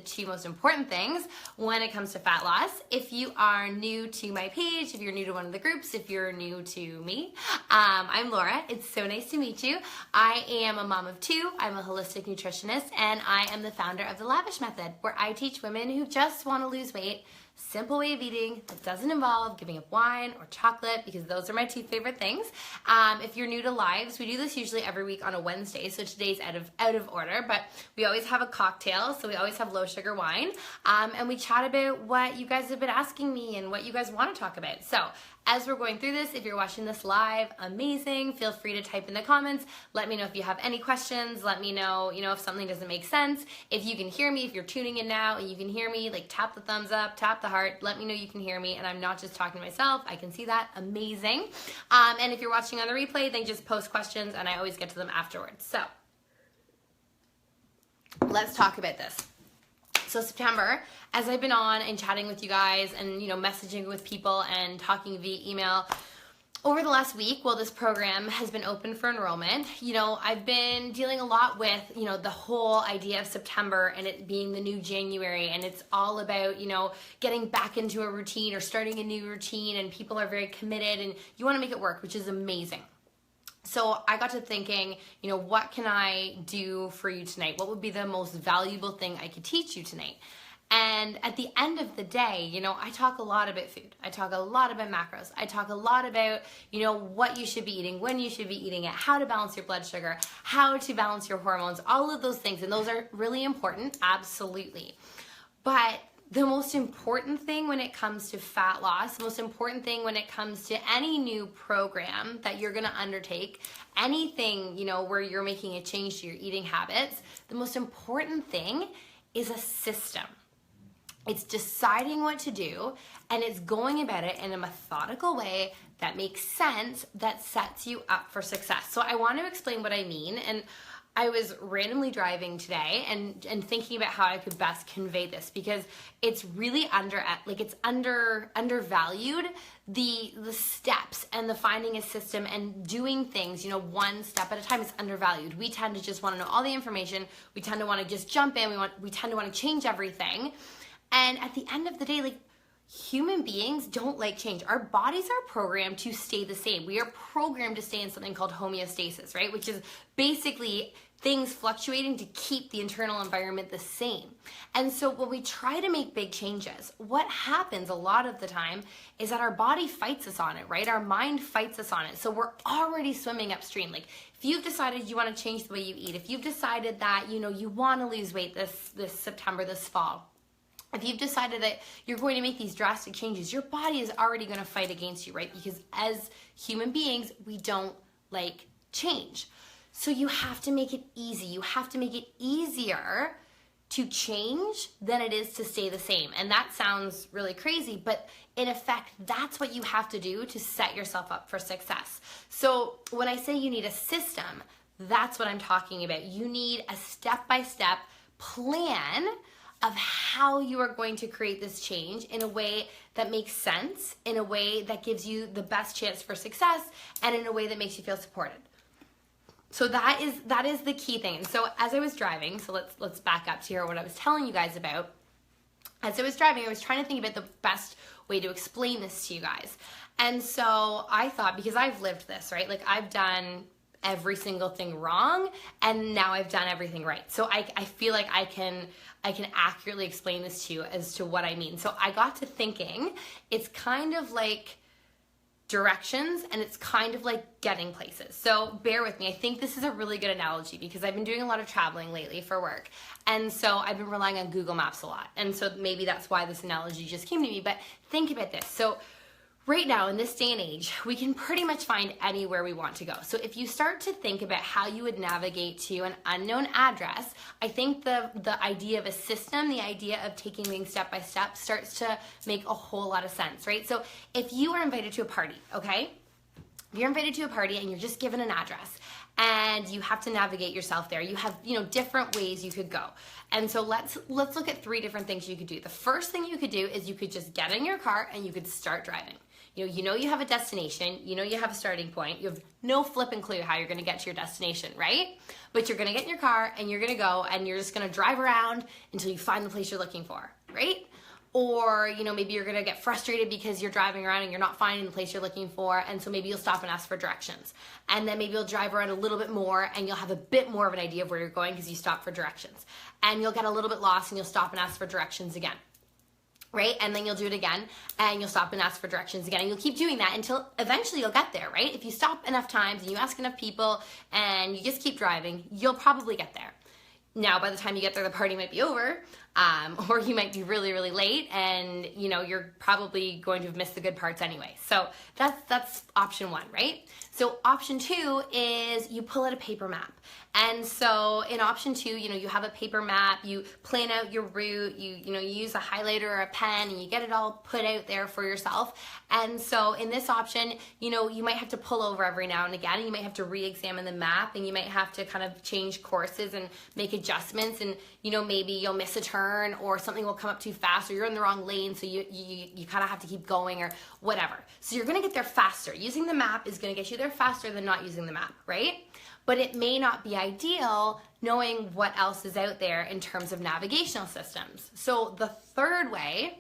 two most important things when it comes to fat loss. If you are new to my page, if you're new to one of the groups, if you're new to me, I'm Laura. It's so nice to meet you. I am a mom of two. I'm a holistic nutritionist, and I am the founder of the Lavish Method, where I teach women who just want to lose weight simple way of eating that doesn't involve giving up wine or chocolate, because those are my two favorite things. If you're new to lives, we do this usually every week on a Wednesday, so today's out of order, but we always have a cocktail, so we always have low sugar wine, and we chat about what you guys have been asking me and what you guys want to talk about. So as we're going through this, if you're watching this live, amazing. Feel free to type in the comments. Let me know if you have any questions. Let me know, if something doesn't make sense. If you can hear me, if you're tuning in now and you can hear me, like tap the thumbs up, tap the heart. Let me know you can hear me and I'm not just talking to myself. I can see that. Amazing. And if you're watching on the replay, then just post questions and I always get to them afterwards. So let's talk about this. So September, as I've been on and chatting with you guys and, messaging with people and talking via email over the last week, while this program has been open for enrollment, I've been dealing a lot with, the whole idea of September and it being the new January, and it's all about, getting back into a routine or starting a new routine, and people are very committed and you want to make it work, which is amazing. So I got to thinking, what can I do for you tonight? What would be the most valuable thing I could teach you tonight? And at the end of the day, I talk a lot about food. I talk a lot about macros. I talk a lot about, what you should be eating, when you should be eating it, how to balance your blood sugar, how to balance your hormones, all of those things. And those are really important, absolutely. But the most important thing when it comes to fat loss, the most important thing when it comes to any new program that you're going to undertake, anything, where you're making a change to your eating habits, the most important thing is a system. It's deciding what to do, and it's going about it in a methodical way that makes sense, that sets you up for success. So I want to explain what I mean, and I was randomly driving today and thinking about how I could best convey this, because it's really undervalued, the steps and the finding a system and doing things, one step at a time is undervalued. We tend to just want to know all the information. We tend to want to just jump in. We tend to want to change everything. And at the end of the day, human beings don't like change. Our bodies are programmed to stay the same. We are programmed to stay in something called homeostasis, right? Which is basically things fluctuating to keep the internal environment the same. And so when we try to make big changes, what happens a lot of the time is that our body fights us on it, right? Our mind fights us on it. So we're already swimming upstream. Like if you've decided you want to change the way you eat, if you've decided that, you want to lose weight this September, this fall, if you've decided that you're going to make these drastic changes, your body is already going to fight against you, right? Because as human beings, we don't like change. So you have to make it easy. You have to make it easier to change than it is to stay the same. And that sounds really crazy, but in effect, that's what you have to do to set yourself up for success. So when I say you need a system, that's what I'm talking about. You need a step-by-step plan of how you are going to create this change in a way that makes sense, in a way that gives you the best chance for success, and in a way that makes you feel supported. So that is the key thing. And so as I was driving, so let's back up to hear what I was telling you guys about. As I was driving, I was trying to think about the best way to explain this to you guys. And so I thought, because I've lived this, right? Like I've done every single thing wrong, and now I've done everything right. So I feel like I can accurately explain this to you as to what I mean. So I got to thinking, it's kind of like directions and it's kind of like getting places. So bear with me. I think this is a really good analogy because I've been doing a lot of traveling lately for work. And so I've been relying on Google Maps a lot. And so maybe that's why this analogy just came to me. But think about this. So right now, in this day and age, we can pretty much find anywhere we want to go. So if you start to think about how you would navigate to an unknown address, I think the idea of a system, the idea of taking things step by step starts to make a whole lot of sense, right? So if you are invited to a party, okay? If you're invited to a party and you're just given an address and you have to navigate yourself there, you have, different ways you could go. And so let's look at 3 different things you could do. The first thing you could do is you could just get in your car and you could start driving. You know you have a destination, you know you have a starting point, you have no flipping clue how you're gonna get to your destination, right? But you're gonna get in your car and you're gonna go and you're just gonna drive around until you find the place you're looking for, right? Or, maybe you're gonna get frustrated because you're driving around and you're not finding the place you're looking for, and so maybe you'll stop and ask for directions. And then maybe you'll drive around a little bit more and you'll have a bit more of an idea of where you're going because you stopped for directions. And you'll get a little bit lost and you'll stop and ask for directions again. Right? And then you'll do it again and you'll stop and ask for directions again. And you'll keep doing that until eventually you'll get there, right? If you stop enough times and you ask enough people and you just keep driving, you'll probably get there. Now, by the time you get there, the party might be over, or you might be really, really late, and you're probably going to have missed the good parts anyway. So that's option one, right? So option two is you pull out a paper map. And so in option two, you have a paper map, you plan out your route, you use a highlighter or a pen, and you get it all put out there for yourself. And so in this option, you might have to pull over every now and again, and you might have to re-examine the map, and you might have to kind of change courses and make adjustments, and maybe you'll miss a turn, or something will come up too fast, or you're in the wrong lane, so you kind of have to keep going, or whatever. So you're gonna get there faster. Using the map is gonna get you there faster than not using the map, right? But it may not be ideal knowing what else is out there in terms of navigational systems. So the third way,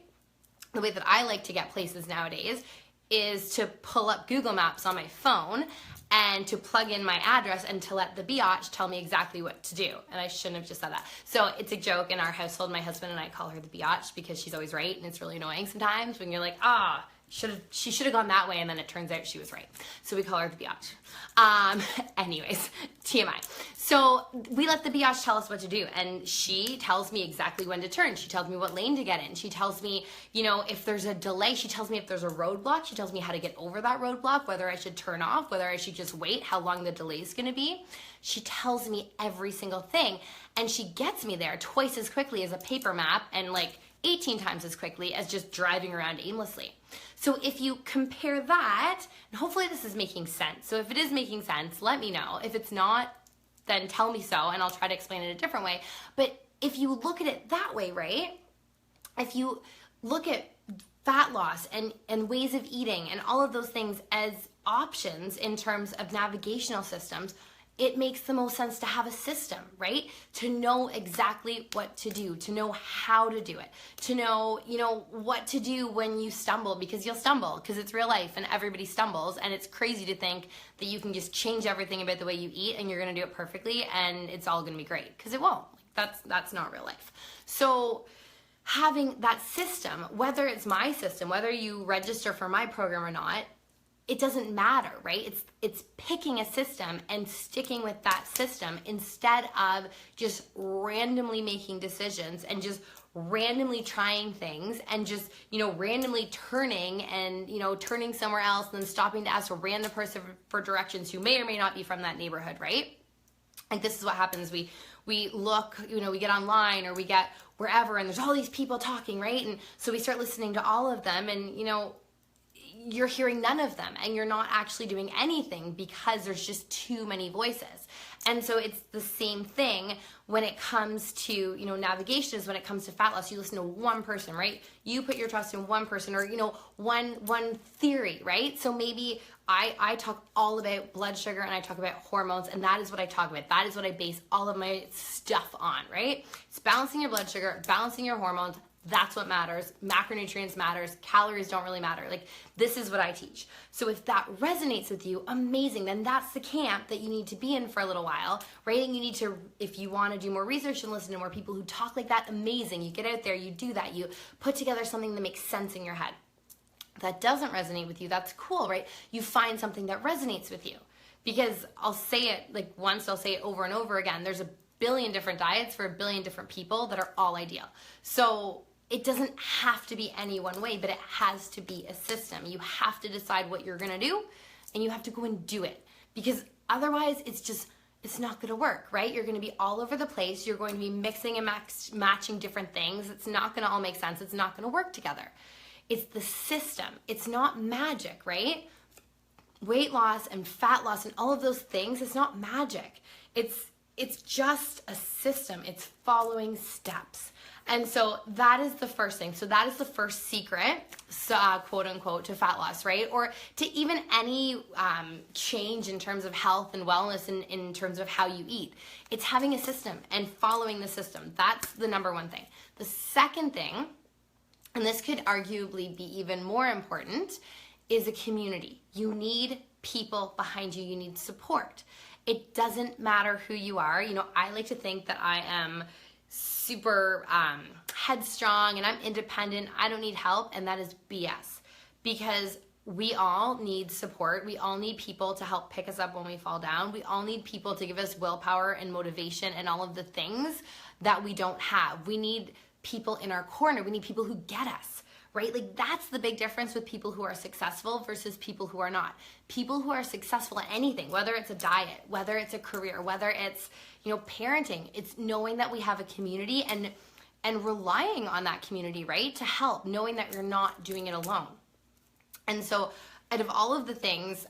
the way that I like to get places nowadays, is to pull up Google Maps on my phone and to plug in my address and to let the biatch tell me exactly what to do. And I shouldn't have just said that. So it's a joke in our household. My husband and I call her the biatch because she's always right, and it's really annoying sometimes when you're like, she should have gone that way, and then it turns out she was right. So we call her the biatch. Anyways, TMI. So we let the biatch tell us what to do, and she tells me exactly when to turn. She tells me what lane to get in. She tells me, if there's a delay. She tells me if there's a roadblock. She tells me how to get over that roadblock, whether I should turn off, whether I should just wait, how long the delay is going to be. She tells me every single thing, and she gets me there twice as quickly as a paper map, and 18 times as quickly as just driving around aimlessly. So if you compare that, and hopefully this is making sense. So if it is making sense, let me know. If it's not, then tell me so, and I'll try to explain it a different way. But if you look at it that way, right? If you look at fat loss and ways of eating and all of those things as options in terms of navigational systems, it makes the most sense to have a system, right? To know exactly what to do, to know how to do it, to know, what to do when you stumble, because you'll stumble, because it's real life and everybody stumbles, and it's crazy to think that you can just change everything about the way you eat and you're gonna do it perfectly and it's all gonna be great, because it won't. That's not real life. So having that system, whether it's my system, whether you register for my program or not, it doesn't matter, right? It's picking a system and sticking with that system instead of just randomly making decisions and just randomly trying things and just, randomly turning and, turning somewhere else and then stopping to ask a random person for directions who may or may not be from that neighborhood, right? Like, this is what happens. We look, we get online or we get wherever, and there's all these people talking, right? And so we start listening to all of them, and, you're hearing none of them, and you're not actually doing anything because there's just too many voices. And so it's the same thing when it comes to, navigation, is when it comes to fat loss. You listen to one person, right? You put your trust in one person, or, one theory, right? So maybe I talk all about blood sugar and I talk about hormones, and that is what I talk about. That is what I base all of my stuff on, right? It's balancing your blood sugar, balancing your hormones. That's what matters. Macronutrients matters. Calories don't really matter. This is what I teach. So if that resonates with you, amazing. Then that's the camp that you need to be in for a little while, right? And you need to, if you want to do more research and listen to more people who talk like that, amazing. You get out there, you do that, you put together something that makes sense in your head. If that doesn't resonate with you, that's cool, right? You find something that resonates with you. Because I'll say it once, I'll say it over and over again. There's a billion different diets for a billion different people that are all ideal. So it doesn't have to be any one way, but it has to be a system. You have to decide what you're gonna do, and you have to go and do it, because otherwise it's not gonna work, right? You're gonna be all over the place. You're going to be mixing and matching different things. It's not gonna all make sense. It's not gonna work together. It's the system. It's not magic, right? Weight loss and fat loss and all of those things, it's not magic. It's just a system. It's following steps. And so that is the first thing. So that is the first secret, quote unquote, to fat loss, right? Or to even any change in terms of health and wellness in terms of how you eat. It's having a system and following the system. That's the number one thing. The second thing, and this could arguably be even more important, is a community. You need people behind you. You need support. It doesn't matter who you are. You know, I like to think that I am super headstrong and I'm independent. I don't need help, and that is BS, because we all need support. We all need people to help pick us up when we fall down. We all need people to give us willpower and motivation and all of the things that we don't have. We need people in our corner. We need people who get us, right? Like, that's the big difference with people who are successful versus people who are not. People who are successful at anything, whether it's a diet, whether it's a career, whether it's, you know, parenting, it's knowing that we have a community and relying on that community, right, to help, knowing that you're not doing it alone. And so out of all of the things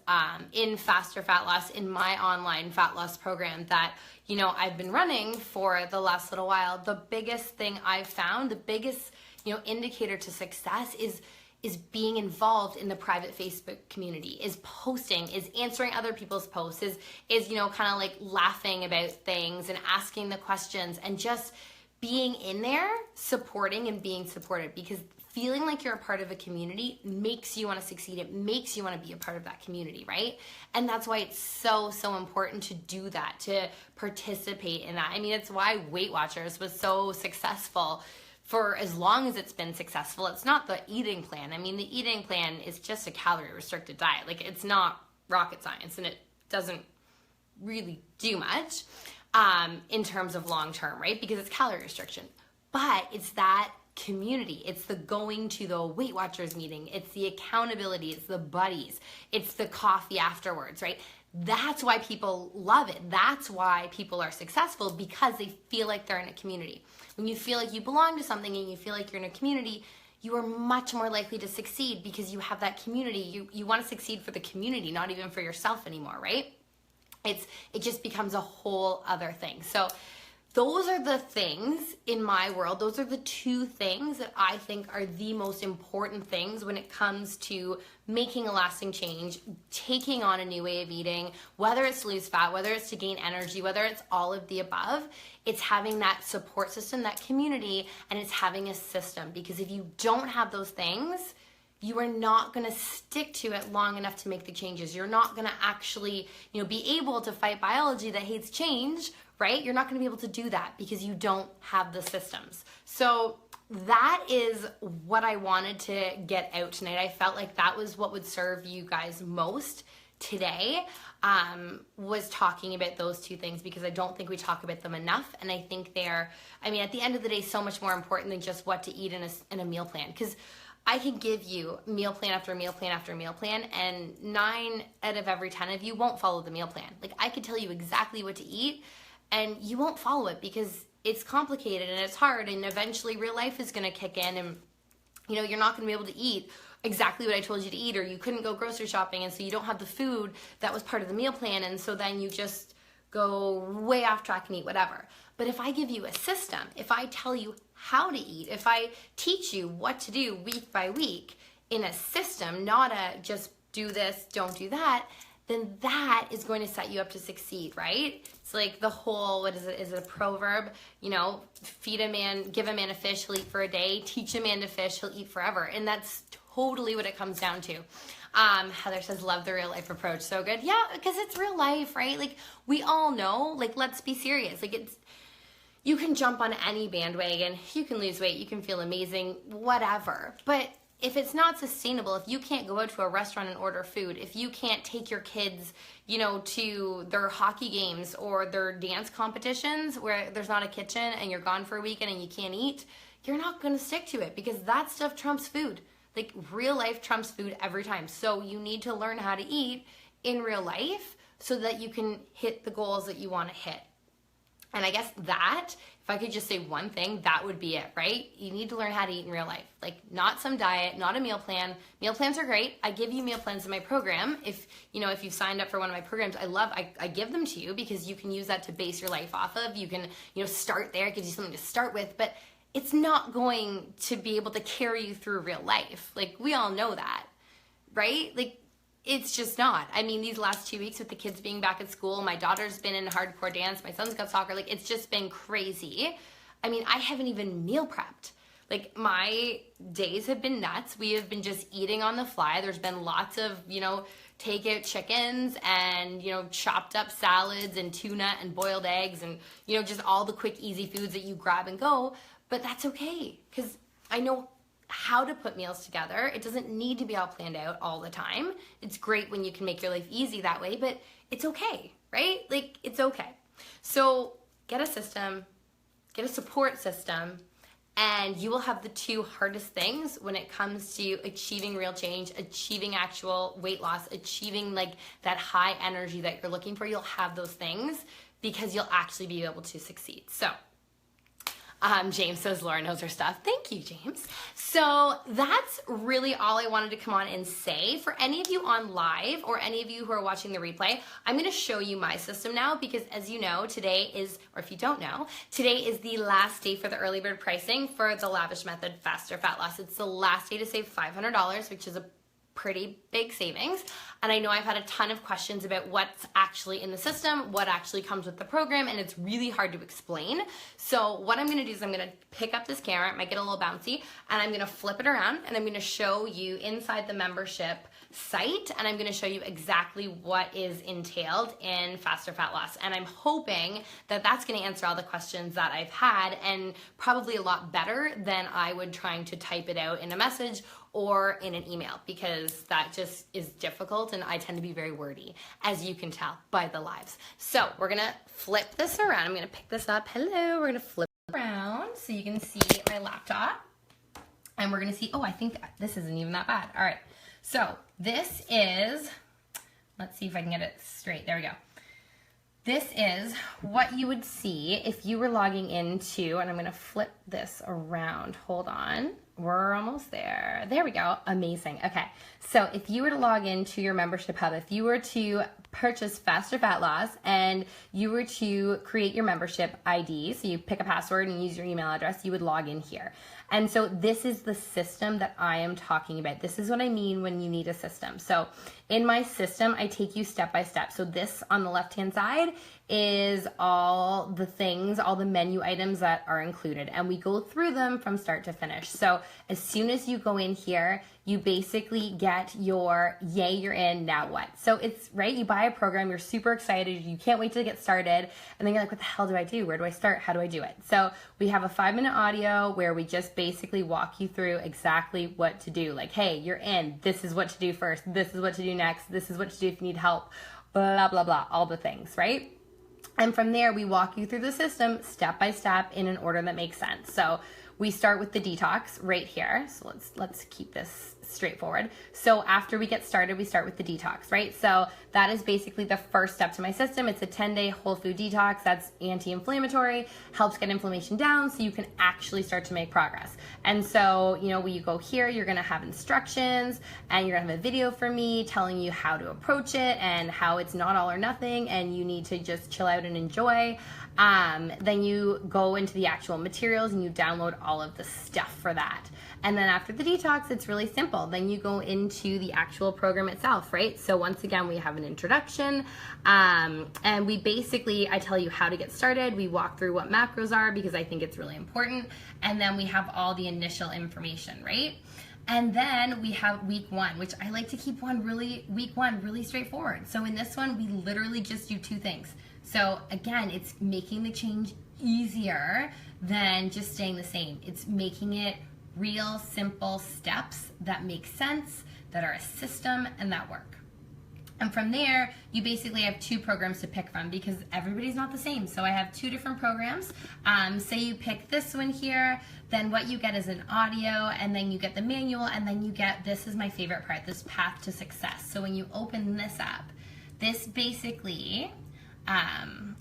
in Faster Fat Loss, in my online fat loss program that, you know, I've been running for the last little while, the biggest thing I've found, the biggest, you know, indicator to success is being involved in the private Facebook community, is posting, is answering other people's posts, is you know, kind of like laughing about things and asking the questions and just being in there, supporting and being supported, because feeling like you're a part of a community makes you want to succeed. It makes you want to be a part of that community, right? And that's why it's so, so important to do that, to participate in that. I mean, it's why Weight Watchers was so successful for as long as it's been successful. It's not the eating plan. I mean, the eating plan is just a calorie restricted diet. Like, it's not rocket science, and it doesn't really do much in terms of long term, right? Because it's calorie restriction. But it's that community. It's the going to the Weight Watchers meeting. It's the accountability. It's the buddies. It's the coffee afterwards, right? That's why people love it. That's why people are successful, because they feel like they're in a community. When you feel like you belong to something and you feel like you're in a community, you are much more likely to succeed because you have that community. You want to succeed for the community, not even for yourself anymore, right? It just becomes a whole other thing. So those are the things in my world. Those are the two things that I think are the most important things when it comes to making a lasting change, taking on a new way of eating, whether it's to lose fat, whether it's to gain energy, whether it's all of the above. It's having that support system, that community, and it's having a system. Because if you don't have those things, you are not going to stick to it long enough to make the changes. You're not going to actually, you know, be able to fight biology that hates change, right? You're not going to be able to do that because you don't have the systems. So that is what I wanted to get out tonight. I felt like that was what would serve you guys most today, was talking about those two things, because I don't think we talk about them enough. And I think they're, I mean, at the end of the day, so much more important than just what to eat in a meal plan. Because I can give you meal plan after meal plan after meal plan, and 9 out of every 10 of you won't follow the meal plan. Like, I could tell you exactly what to eat, and you won't follow it because it's complicated and it's hard, and eventually real life is going to kick in, and you know, you're not going to be able to eat exactly what I told you to eat, or you couldn't go grocery shopping, and so you don't have the food that was part of the meal plan, and so then you just go way off track and eat whatever. But if I give you a system, if I tell you how to eat, if I teach you what to do week by week in a system, not a just do this, don't do that, then that is going to set you up to succeed, right? It's like the whole, what is it? Is it a proverb? You know, feed a man, give a man a fish, he'll eat for a day. Teach a man to fish, he'll eat forever. And that's totally what it comes down to. Heather says, love the real life approach. So good. Yeah, because it's real life, right? Like, we all know, like, let's be serious. Like, it's, you can jump on any bandwagon, you can lose weight, you can feel amazing, whatever. But if it's not sustainable, if you can't go out to a restaurant and order food, if you can't take your kids, you know, to their hockey games or their dance competitions where there's not a kitchen and you're gone for a weekend and you can't eat, you're not going to stick to it, because that stuff trumps food. Like, real life trumps food every time. So you need to learn how to eat in real life so that you can hit the goals that you want to hit. And I guess that, if I could just say one thing, that would be it, right? You need to learn how to eat in real life. Like, not some diet, not a meal plan. Meal plans are great. I give you meal plans in my program. If you've signed up for one of my programs, I give them to you because you can use that to base your life off of. You can, start there. It gives you something to start with. But it's not going to be able to carry you through real life. Like, we all know that, right? Like, it's just not. I mean, these last 2 weeks with the kids being back at school, my daughter's been in hardcore dance, my son's got soccer, like, it's just been crazy. I mean, I haven't even meal prepped. Like, my days have been nuts. We have been just eating on the fly. There's been lots of, take-out chickens and, chopped up salads and tuna and boiled eggs and, just all the quick, easy foods that you grab and go. But that's okay, because I know how to put meals together. It doesn't need to be all planned out all the time. It's great when you can make your life easy that way, but it's okay, right? Like, it's okay. So get a system, get a support system, and you will have the two hardest things when it comes to achieving real change, achieving actual weight loss, achieving like that high energy that you're looking for. You'll have those things because you'll actually be able to succeed. So James says Laura knows her stuff. Thank you, James. So that's really all I wanted to come on and say. For any of you on live or any of you who are watching the replay, I'm going to show you my system now because, as you know, today is, or if you don't know, today is the last day for the early bird pricing for the Lavish Method Faster Fat Loss. It's the last day to save $500, which is a pretty big savings. And I know I've had a ton of questions about what's actually in the system, what actually comes with the program, and it's really hard to explain. So what I'm gonna do is I'm gonna pick up this camera, it might get a little bouncy, and I'm gonna flip it around and I'm gonna show you inside the membership site, and I'm gonna show you exactly what is entailed in Faster Fat Loss. And I'm hoping that that's gonna answer all the questions that I've had, and probably a lot better than I would trying to type it out in a message or in an email, because that just is difficult and I tend to be very wordy, as you can tell by the lives. So we're gonna flip this around. I'm gonna pick this up. Hello, we're gonna flip it around so you can see my laptop. And we're gonna see, oh, I think this isn't even that bad. All right, so this is, let's see if I can get it straight. There we go. This is what you would see if you were logging into, and I'm gonna flip this around, hold on. We're almost there. There we go. Amazing. Okay. So if you were to log into your membership hub, if you were to purchase Faster Fat Loss and you were to create your membership ID, so you pick a password and use your email address, you would log in here. And so this is the system that I am talking about. This is what I mean when you need a system. So in my system, I take you step by step. So this on the left-hand side is all the things, all the menu items that are included. And we go through them from start to finish. So as soon as you go in here, you basically get your, yay, you're in, now what? So it's, right, you buy a program, you're super excited, you can't wait to get started, and then you're like, what the hell do I do? Where do I start? How do I do it? So we have a 5-minute audio where we just basically walk you through exactly what to do. Like, hey, you're in, this is what to do first, this is what to do next, this is what to do if you need help, blah, blah, blah, all the things, right? And from there, we walk you through the system step by step in an order that makes sense. So we start with the detox right here. So let's keep this straightforward. So after we get started, we start with the detox, right? So that is basically the first step to my system. It's a 10-day whole food detox that's anti-inflammatory, helps get inflammation down so you can actually start to make progress. And so, when you go here, you're gonna have instructions and you're gonna have a video from me telling you how to approach it and how it's not all or nothing and you need to just chill out and enjoy. Then you go into the actual materials and you download all of the stuff for that. And then after the detox, it's really simple. Then you go into the actual program itself, right? So once again, we have an introduction, and we basically, I tell you how to get started. We walk through what macros are because I think it's really important. And then we have all the initial information, right? And then we have week 1, which I like to keep week one really straightforward. So in this one, we literally just do 2 things. So again, it's making the change easier than just staying the same. It's making it real simple steps that make sense, that are a system, and that work. And from there, you basically have 2 programs to pick from because everybody's not the same. So I have 2 different programs. Say you pick this one here, then what you get is an audio, and then you get the manual, and then you get, this is my favorite part, this path to success. So when you open this up, this basically,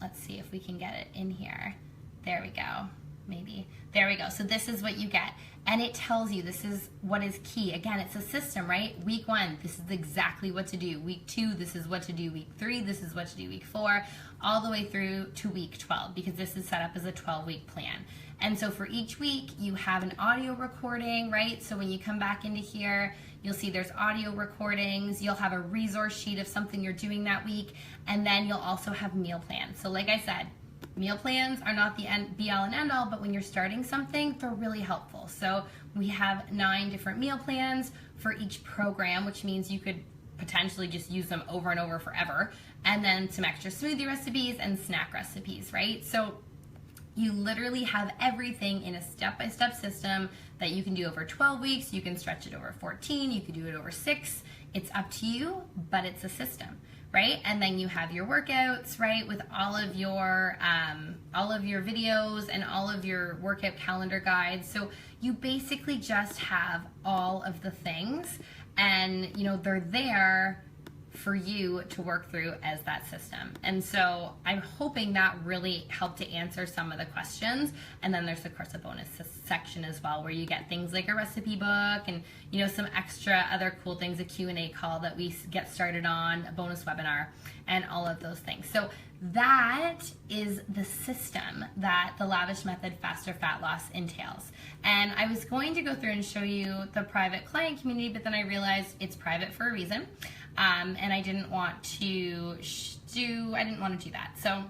let's see if we can get it in here. There we go. maybe. There we go. So this is what you get. And it tells you this is what is key. Again, it's a system, right? Week 1, this is exactly what to do. Week 2, this is what to do. Week 3, this is what to do. Week 4, all the way through to week 12, because this is set up as a 12-week plan. And so for each week, you have an audio recording, right? So when you come back into here, you'll see there's audio recordings. You'll have a resource sheet of something you're doing that week. And then you'll also have meal plans. So like I said, meal plans are not the be all and end all, but when you're starting something, they're really helpful. So we have 9 different meal plans for each program, which means you could potentially just use them over and over forever. And then some extra smoothie recipes and snack recipes, right? So you literally have everything in a step-by-step system that you can do over 12 weeks. You can stretch it over 14. You can do it over 6. It's up to you, but it's a system, right? And then you have your workouts, right, with all of your videos and all of your workout calendar guides. So you basically just have all of the things, and you know they're there for you to work through as that system. And so I'm hoping that really helped to answer some of the questions. And then there's of course a bonus section as well, where you get things like a recipe book and you know some extra other cool things, a Q&A call that we get started on, a bonus webinar, and all of those things. So that is the system that the Lavish Method Faster Fat Loss entails. And I was going to go through and show you the private client community, but then I realized it's private for a reason. And I didn't want to do that. So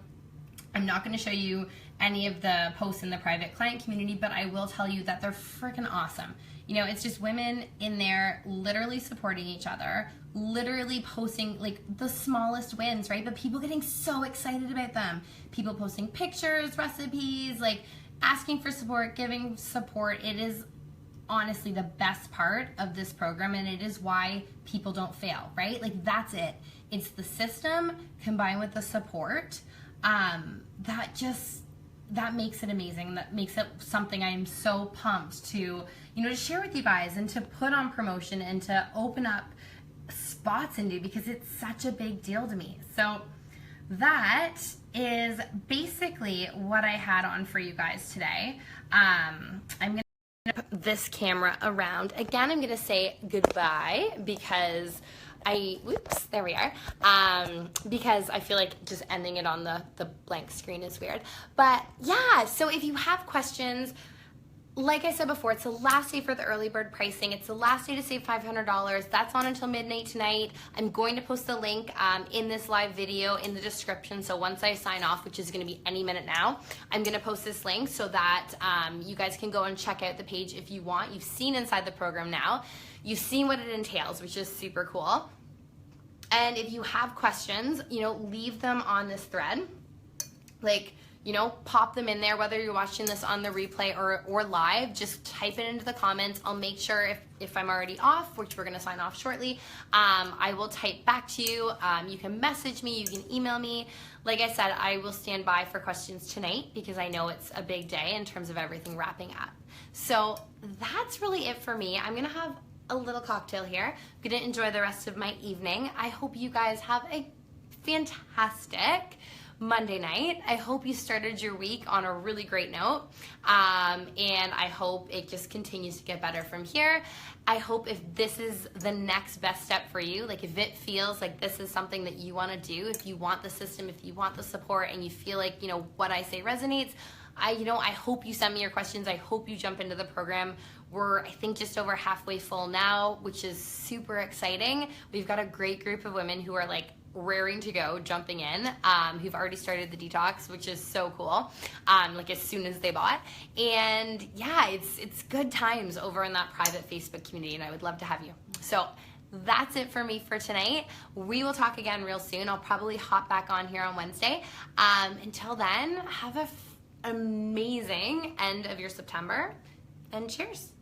I'm not going to show you any of the posts in the private client community, but I will tell you that they're freaking awesome. You know, it's just women in there literally supporting each other, literally posting like the smallest wins, right? But people getting so excited about them. People posting pictures, recipes, like asking for support, giving support. It is honestly the best part of this program, and it is why people don't fail, right? Like that's it. It's the system combined with the support that makes it amazing. That makes it something I'm so pumped to, you know, to share with you guys and to put on promotion and to open up spots into, because it's such a big deal to me. So that is basically what I had on for you guys today. I'm gonna put this camera around. Again, I'm gonna say goodbye because there we are. Because I feel like just ending it on the blank screen is weird. But yeah, so if you have questions, like I said before, it's the last day for the early bird pricing. It's the last day to save $500. That's on until midnight tonight. I'm going to post the link in this live video in the description. So once I sign off, which is going to be any minute now, I'm going to post this link so that you guys can go and check out the page if you want. You've seen inside the program now. You've seen what it entails, which is super cool. And if you have questions, you know, leave them on this thread. Like, you know, pop them in there, whether you're watching this on the replay or live, just type it into the comments. I'll make sure if I'm already off, which we're gonna sign off shortly, I will type back to you. You can message me, you can email me. Like I said, I will stand by for questions tonight because I know it's a big day in terms of everything wrapping up. So that's really it for me. I'm gonna have a little cocktail here. I'm gonna enjoy the rest of my evening. I hope you guys have a fantastic Monday night. I hope you started your week on a really great note, and I hope it just continues to get better from here. I hope if this is the next best step for you, like if it feels like this is something that you want to do, if you want the system, if you want the support, and you feel like, you know, what I say resonates, I hope you send me your questions. I hope you jump into the program. We're, I think, just over halfway full now, which is super exciting. We've got a great group of women who are like raring to go, jumping in, who've already started the detox, which is so cool, like as soon as they bought. And yeah, it's good times over in that private Facebook community, and I would love to have you. So that's it for me for tonight. We will talk again real soon. I'll probably hop back on here on Wednesday. Until then, have an amazing end of your September, and cheers.